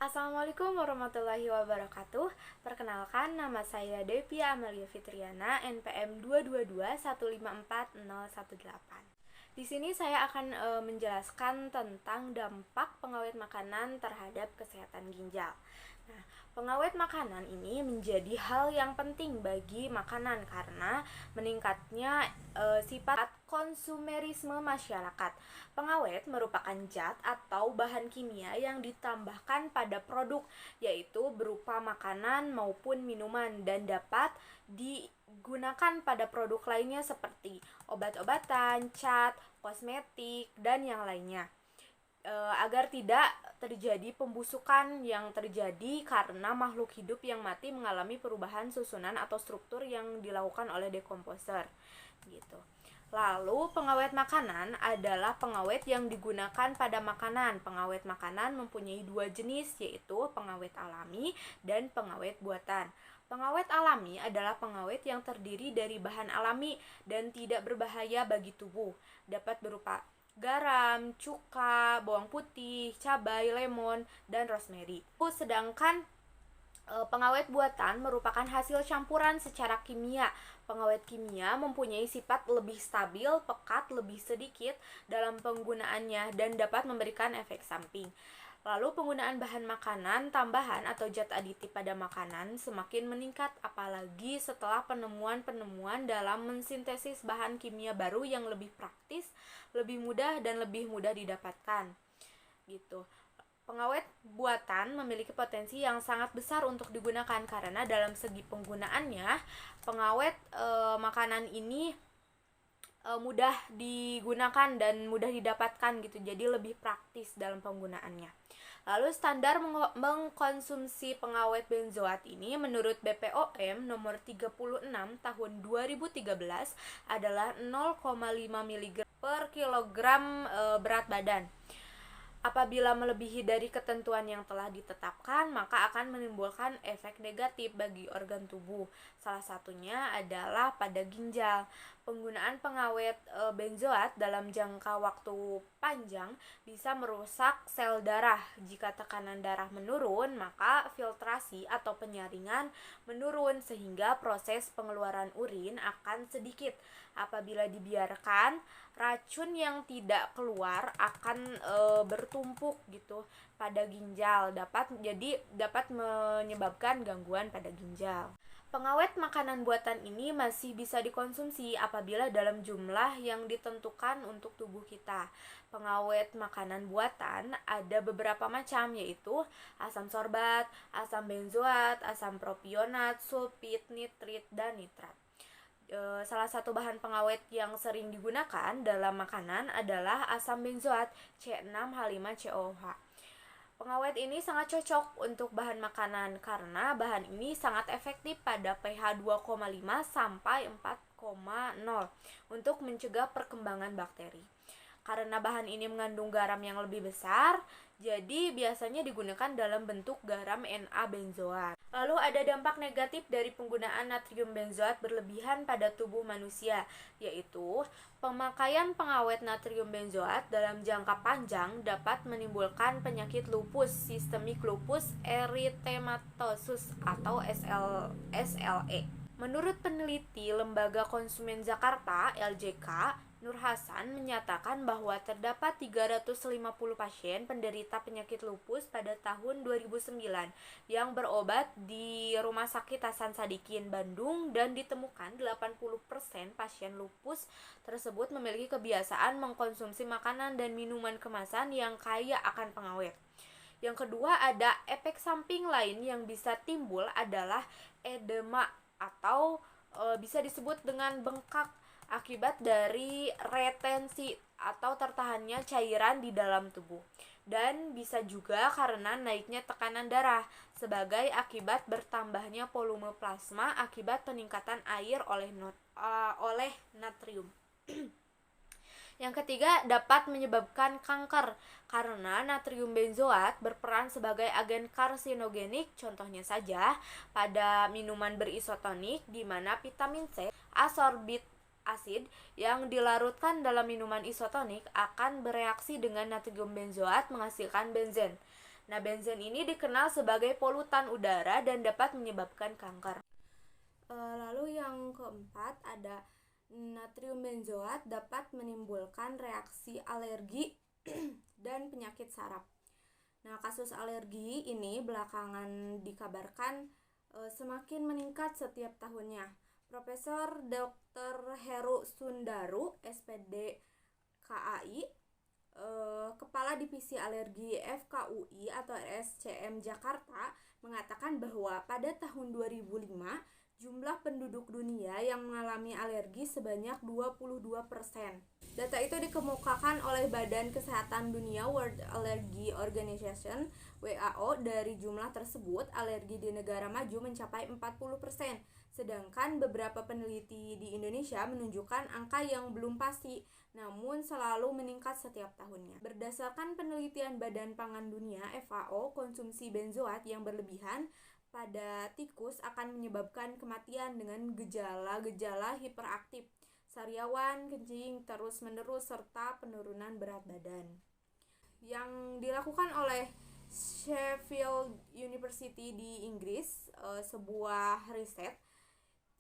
Assalamualaikum warahmatullahi wabarakatuh. Perkenalkan, nama saya Devia Amelia Fitriana, NPM 222154018. Di sini saya akan menjelaskan tentang dampak pengawet makanan terhadap kesehatan ginjal. Nah, pengawet makanan ini menjadi hal yang penting bagi makanan karena meningkatnya sifat konsumerisme masyarakat. Pengawet merupakan zat atau bahan kimia yang ditambahkan pada produk, yaitu berupa makanan maupun minuman, dan dapat digunakan pada produk lainnya seperti obat-obatan, cat, kosmetik, dan yang lainnya. Agar tidak terjadi pembusukan yang terjadi karena makhluk hidup yang mati mengalami perubahan susunan atau struktur yang dilakukan oleh dekomposer gitu. Lalu pengawet makanan adalah pengawet yang digunakan pada makanan. Pengawet makanan mempunyai dua jenis, yaitu pengawet alami dan pengawet buatan. Pengawet alami adalah pengawet yang terdiri dari bahan alami dan tidak berbahaya bagi tubuh. Dapat berupa garam, cuka, bawang putih, cabai, lemon, dan rosemary. Sedangkan pengawet buatan merupakan hasil campuran secara kimia. Pengawet kimia mempunyai sifat lebih stabil, pekat, lebih sedikit dalam penggunaannya, dan dapat memberikan efek samping. Lalu penggunaan bahan makanan tambahan atau zat aditif pada makanan semakin meningkat, apalagi setelah penemuan-penemuan dalam mensintesis bahan kimia baru yang lebih praktis, lebih mudah, dan lebih mudah didapatkan gitu. Pengawet buatan memiliki potensi yang sangat besar untuk digunakan karena dalam segi penggunaannya pengawet makanan ini mudah digunakan dan mudah didapatkan gitu. Jadi lebih praktis dalam penggunaannya. Lalu standar mengkonsumsi pengawet benzoat ini menurut BPOM nomor 36 tahun 2013 adalah 0,5 mg per kilogram berat badan. Apabila melebihi dari ketentuan yang telah ditetapkan, maka akan menimbulkan efek negatif bagi organ tubuh. Salah satunya adalah pada ginjal. Penggunaan pengawet benzoat dalam jangka waktu panjang bisa merusak sel darah. Jika tekanan darah menurun, maka filtrasi atau penyaringan menurun sehingga proses pengeluaran urin akan sedikit. Apabila dibiarkan, racun yang tidak keluar akan bertumpuk gitu pada ginjal, dapat menyebabkan gangguan pada ginjal. Pengawet makanan buatan ini masih bisa dikonsumsi apabila dalam jumlah yang ditentukan untuk tubuh kita. Pengawet makanan buatan ada beberapa macam, yaitu asam sorbat, asam benzoat, asam propionat, sulfit, nitrit, dan nitrat. Salah satu bahan pengawet yang sering digunakan dalam makanan adalah asam benzoat C6H5COH. Pengawet ini sangat cocok untuk bahan makanan karena bahan ini sangat efektif pada pH 2,5 sampai 4,0 untuk mencegah perkembangan bakteri. Karena bahan ini mengandung garam yang lebih besar, jadi biasanya digunakan dalam bentuk garam Na-benzoat. Lalu ada dampak negatif dari penggunaan natrium benzoat berlebihan pada tubuh manusia, yaitu pemakaian pengawet natrium benzoat dalam jangka panjang dapat menimbulkan penyakit lupus, sistemik lupus erythematosus atau SLE. Menurut peneliti Lembaga Konsumen Jakarta (LJK), Nur Hasan menyatakan bahwa terdapat 350 pasien penderita penyakit lupus pada tahun 2009 yang berobat di Rumah Sakit Hasan Sadikin, Bandung, dan ditemukan 80% pasien lupus tersebut memiliki kebiasaan mengkonsumsi makanan dan minuman kemasan yang kaya akan pengawet. Yang kedua, ada efek samping lain yang bisa timbul adalah edema atau bisa disebut dengan bengkak akibat dari retensi atau tertahannya cairan di dalam tubuh, dan bisa juga karena naiknya tekanan darah sebagai akibat bertambahnya volume plasma akibat peningkatan air oleh natrium. Yang ketiga, dapat menyebabkan kanker karena natrium benzoat berperan sebagai agen karsinogenik. Contohnya saja pada minuman berisotonik di mana vitamin C, ascorbic acid yang dilarutkan dalam minuman isotonik akan bereaksi dengan natrium benzoat menghasilkan benzen. Nah, benzen ini dikenal sebagai polutan udara dan dapat menyebabkan kanker. Lalu yang keempat ada natrium benzoat dapat menimbulkan reaksi alergi dan penyakit saraf. Nah, kasus alergi ini belakangan dikabarkan semakin meningkat setiap tahunnya. Profesor Dr. Heru Sundaru, SPD KAI, Kepala Divisi Alergi FKUI atau RSCM Jakarta, mengatakan bahwa pada tahun 2005 jumlah penduduk dunia yang mengalami alergi sebanyak 22%. Data itu dikemukakan oleh Badan Kesehatan Dunia World Allergy Organization WHO. Dari jumlah tersebut, alergi di negara maju mencapai 40%, sedangkan beberapa peneliti di Indonesia menunjukkan angka yang belum pasti, namun selalu meningkat setiap tahunnya. Berdasarkan penelitian Badan Pangan Dunia FAO, konsumsi benzoat yang berlebihan pada tikus akan menyebabkan kematian dengan gejala-gejala hiperaktif, sariawan, kencing terus-menerus, serta penurunan berat badan. Yang dilakukan oleh Sheffield University di Inggris, sebuah riset,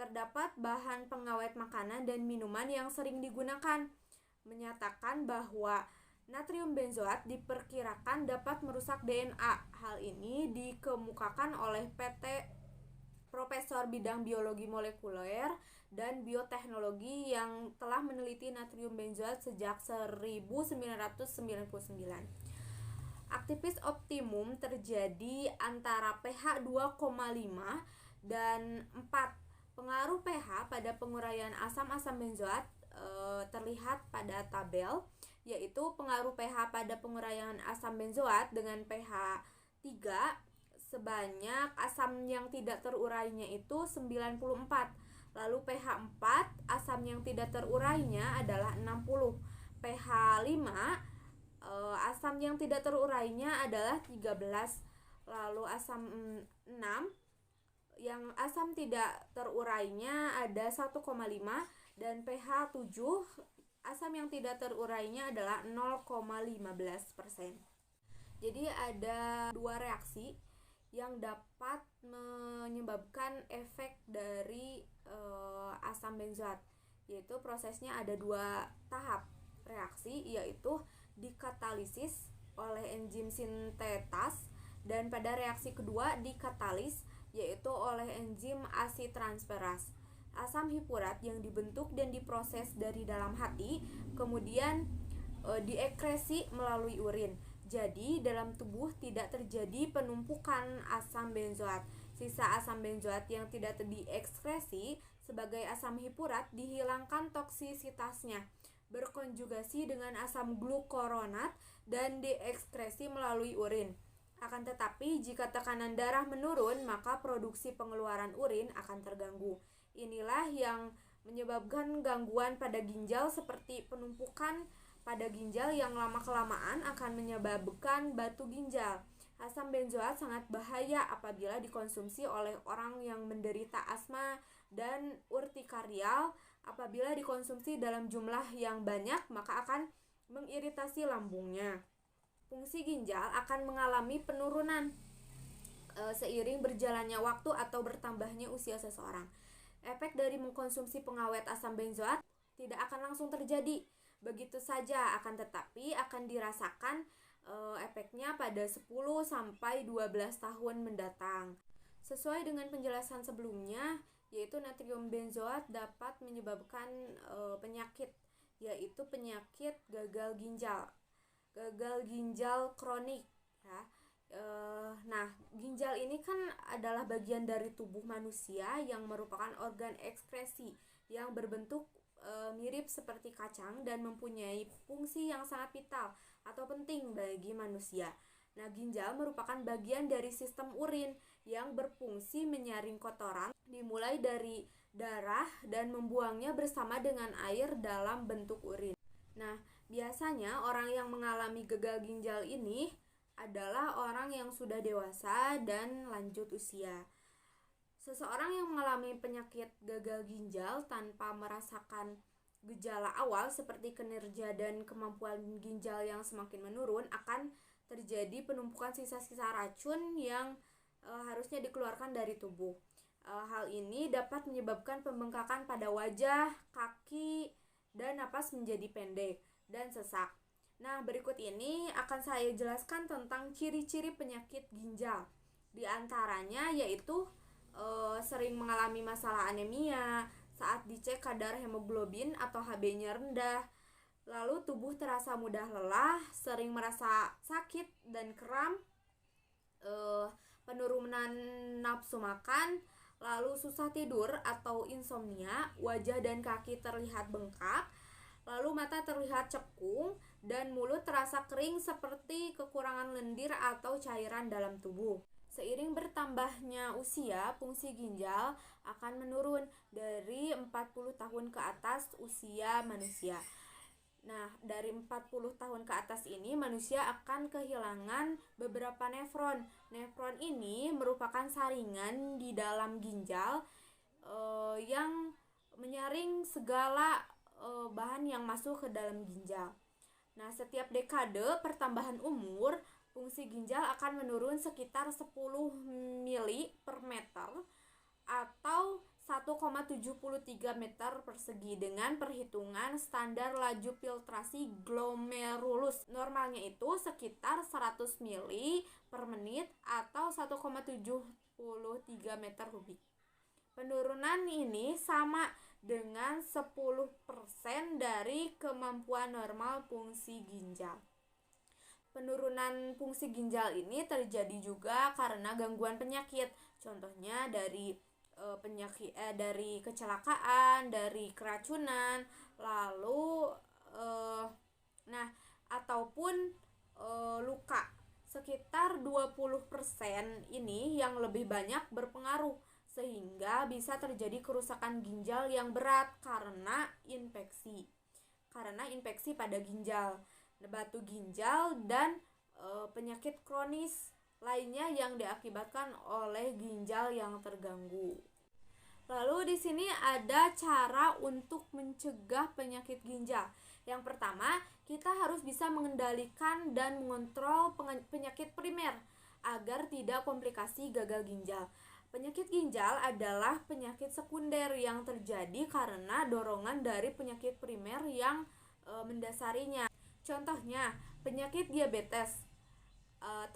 terdapat bahan pengawet makanan dan minuman yang sering digunakan, menyatakan bahwa natrium benzoat diperkirakan dapat merusak DNA. Hal ini dikemukakan oleh Profesor bidang biologi molekuler dan bioteknologi yang telah meneliti natrium benzoat sejak 1999. Aktivitas optimum terjadi antara pH 2,5 dan 4. Pengaruh pH pada penguraian asam-asam benzoat terlihat pada tabel, yaitu pengaruh pH pada penguraian asam benzoat dengan pH 3 sebanyak asam yang tidak terurainya itu 94. Lalu pH 4 asam yang tidak terurainya adalah 60. pH 5 asam yang tidak terurainya adalah 13. Lalu asam 6 yang asam tidak terurainya ada 1,5, dan pH 7 asam yang tidak terurainya adalah 0,15%. Jadi ada dua reaksi yang dapat menyebabkan efek dari asam benzoat, yaitu prosesnya ada dua tahap reaksi, yaitu dikatalisis oleh enzim sintetas, dan pada reaksi kedua dikatalis, yaitu oleh enzim asitransferase. Asam hipurat yang dibentuk dan diproses dari dalam hati kemudian diekresi melalui urin. Jadi dalam tubuh tidak terjadi penumpukan asam benzoat. Sisa asam benzoat yang tidak diekskresi sebagai asam hipurat dihilangkan toksisitasnya, berkonjugasi dengan asam glukuronat dan diekskresi melalui urin. Akan tetapi jika tekanan darah menurun, maka produksi pengeluaran urin akan terganggu. Inilah yang menyebabkan gangguan pada ginjal seperti penumpukan pada ginjal yang lama-kelamaan akan menyebabkan batu ginjal. Asam benzoat sangat bahaya apabila dikonsumsi oleh orang yang menderita asma dan urtikarial. Apabila dikonsumsi dalam jumlah yang banyak, maka akan mengiritasi lambungnya. Fungsi ginjal akan mengalami penurunan seiring berjalannya waktu atau bertambahnya usia seseorang. Efek dari mengkonsumsi pengawet asam benzoat tidak akan langsung terjadi begitu saja, akan tetapi akan dirasakan efeknya pada 10-12 tahun mendatang. Sesuai dengan penjelasan sebelumnya, yaitu natrium benzoat dapat menyebabkan penyakit, yaitu penyakit gagal ginjal kronik, ya. Nah, ginjal ini kan adalah bagian dari tubuh manusia yang merupakan organ ekskresi yang berbentuk mirip seperti kacang dan mempunyai fungsi yang sangat vital atau penting bagi manusia. Nah, ginjal merupakan bagian dari sistem urin yang berfungsi menyaring kotoran dimulai dari darah dan membuangnya bersama dengan air dalam bentuk urin. Nah, biasanya orang yang mengalami gagal ginjal ini adalah orang yang sudah dewasa dan lanjut usia. Seseorang yang mengalami penyakit gagal ginjal tanpa merasakan gejala awal seperti kinerja dan kemampuan ginjal yang semakin menurun akan terjadi penumpukan sisa-sisa racun yang harusnya dikeluarkan dari tubuh. Hal ini dapat menyebabkan pembengkakan pada wajah, kaki, dan napas menjadi pendek dan sesak. Nah, berikut ini akan saya jelaskan tentang ciri-ciri penyakit ginjal. Di antaranya yaitu sering mengalami masalah anemia, saat dicek kadar hemoglobin atau Hb-nya rendah, lalu tubuh terasa mudah lelah, sering merasa sakit dan kram, penurunan nafsu makan, lalu susah tidur atau insomnia, wajah dan kaki terlihat bengkak, lalu mata terlihat cekung, dan mulut terasa kering seperti kekurangan lendir atau cairan dalam tubuh. Seiring bertambahnya usia, fungsi ginjal akan menurun dari 40 tahun ke atas usia manusia. Nah, dari 40 tahun ke atas ini manusia akan kehilangan beberapa nefron. Nefron ini merupakan saringan di dalam ginjal yang menyaring segala bahan yang masuk ke dalam ginjal. Nah, setiap dekade pertambahan umur, fungsi ginjal akan menurun sekitar 10 mili per meter atau 1,73 meter persegi dengan perhitungan standar laju filtrasi glomerulus. Normalnya itu sekitar 100 mili per menit atau 1,73 meter kubik. Penurunan ini sama dengan 10% dari kemampuan normal fungsi ginjal. Penurunan fungsi ginjal ini terjadi juga karena gangguan penyakit. Contohnya dari dari kecelakaan, dari keracunan, lalu ataupun luka. Sekitar 20% ini yang lebih banyak berpengaruh sehingga bisa terjadi kerusakan ginjal yang berat karena infeksi. Karena infeksi pada ginjal, batu ginjal, dan penyakit kronis lainnya yang diakibatkan oleh ginjal yang terganggu. Lalu di sini ada cara untuk mencegah penyakit ginjal. Yang pertama, kita harus bisa mengendalikan dan mengontrol penyakit primer agar tidak komplikasi gagal ginjal. Penyakit ginjal adalah penyakit sekunder yang terjadi karena dorongan dari penyakit primer yang mendasarinya. Contohnya, penyakit diabetes,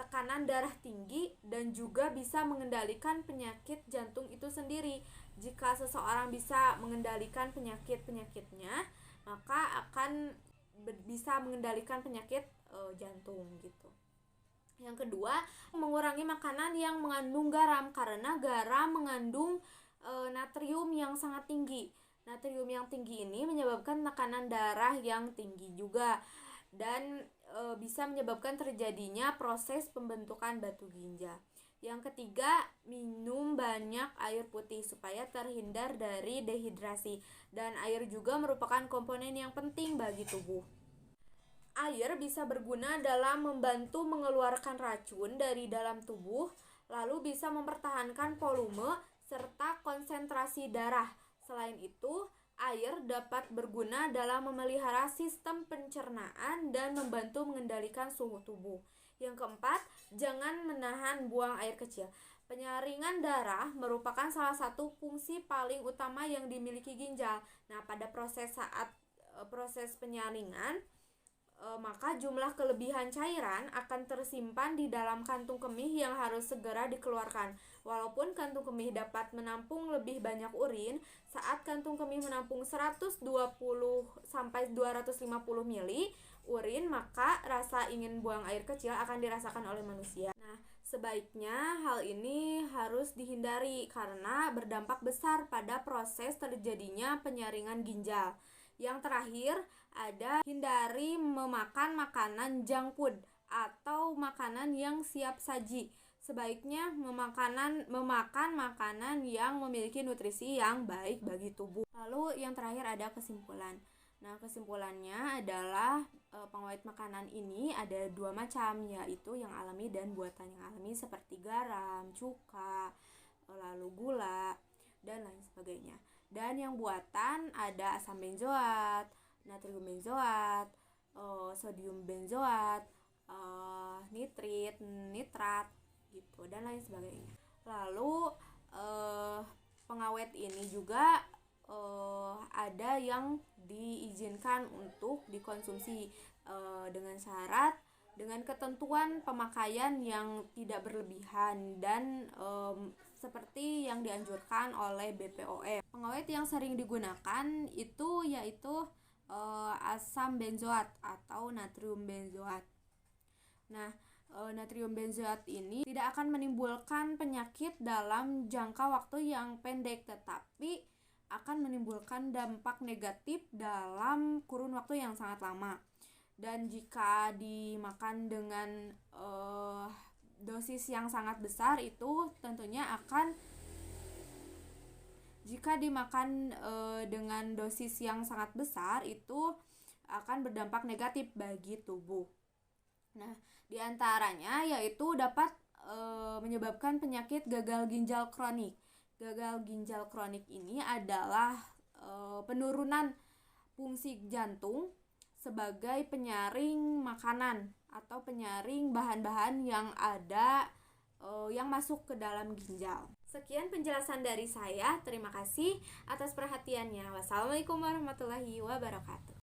tekanan darah tinggi, dan juga bisa mengendalikan penyakit jantung itu sendiri. Jika seseorang bisa mengendalikan penyakit-penyakitnya, maka akan bisa mengendalikan penyakit jantung gitu. Yang kedua, mengurangi makanan yang mengandung garam karena garam mengandung natrium yang sangat tinggi. Natrium yang tinggi ini menyebabkan tekanan darah yang tinggi juga dan bisa menyebabkan terjadinya proses pembentukan batu ginjal. Yang ketiga, minum banyak air putih supaya terhindar dari dehidrasi, dan air juga merupakan komponen yang penting bagi tubuh. Air bisa berguna dalam membantu mengeluarkan racun dari dalam tubuh, lalu bisa mempertahankan volume serta konsentrasi darah. Selain itu, air dapat berguna dalam memelihara sistem pencernaan dan membantu mengendalikan suhu tubuh. Yang keempat, jangan menahan buang air kecil. Penyaringan darah merupakan salah satu fungsi paling utama yang dimiliki ginjal. Nah, pada proses penyaringan, maka jumlah kelebihan cairan akan tersimpan di dalam kantung kemih yang harus segera dikeluarkan. Walaupun kantung kemih dapat menampung lebih banyak urin, saat kantung kemih menampung 120 sampai 250 mili urin, maka rasa ingin buang air kecil akan dirasakan oleh manusia. Nah, sebaiknya hal ini harus dihindari karena berdampak besar pada proses terjadinya penyaringan ginjal. Yang terakhir, ada hindari memakan makanan junk food atau makanan yang siap saji. Sebaiknya memakan makanan yang memiliki nutrisi yang baik bagi tubuh. Lalu yang terakhir ada kesimpulan. Nah, kesimpulannya adalah pengawet makanan ini ada dua macam, yaitu yang alami dan buatan. Yang alami seperti garam, cuka, lalu gula, dan lain sebagainya. Dan yang buatan ada asam benzoat, natrium benzoat, sodium benzoat, nitrit, nitrat gitu dan lain sebagainya. Lalu pengawet ini juga ada yang diizinkan untuk dikonsumsi dengan syarat dengan ketentuan pemakaian yang tidak berlebihan dan seperti yang dianjurkan oleh BPOM. Pengawet yang sering digunakan itu yaitu asam benzoat atau natrium benzoat. Nah, natrium benzoat ini tidak akan menimbulkan penyakit dalam jangka waktu yang pendek, tetapi akan menimbulkan dampak negatif dalam kurun waktu yang sangat lama. Dan jika dimakan dengan dosis yang sangat besar itu tentunya akan jika dimakan dengan dosis yang sangat besar itu akan berdampak negatif bagi tubuh. Nah, diantaranya yaitu dapat menyebabkan penyakit gagal ginjal kronik. Gagal ginjal kronik ini adalah penurunan fungsi jantung sebagai penyaring makanan atau penyaring bahan-bahan yang ada yang masuk ke dalam ginjal. Sekian penjelasan dari saya. Terima kasih atas perhatiannya. Wassalamualaikum warahmatullahi wabarakatuh.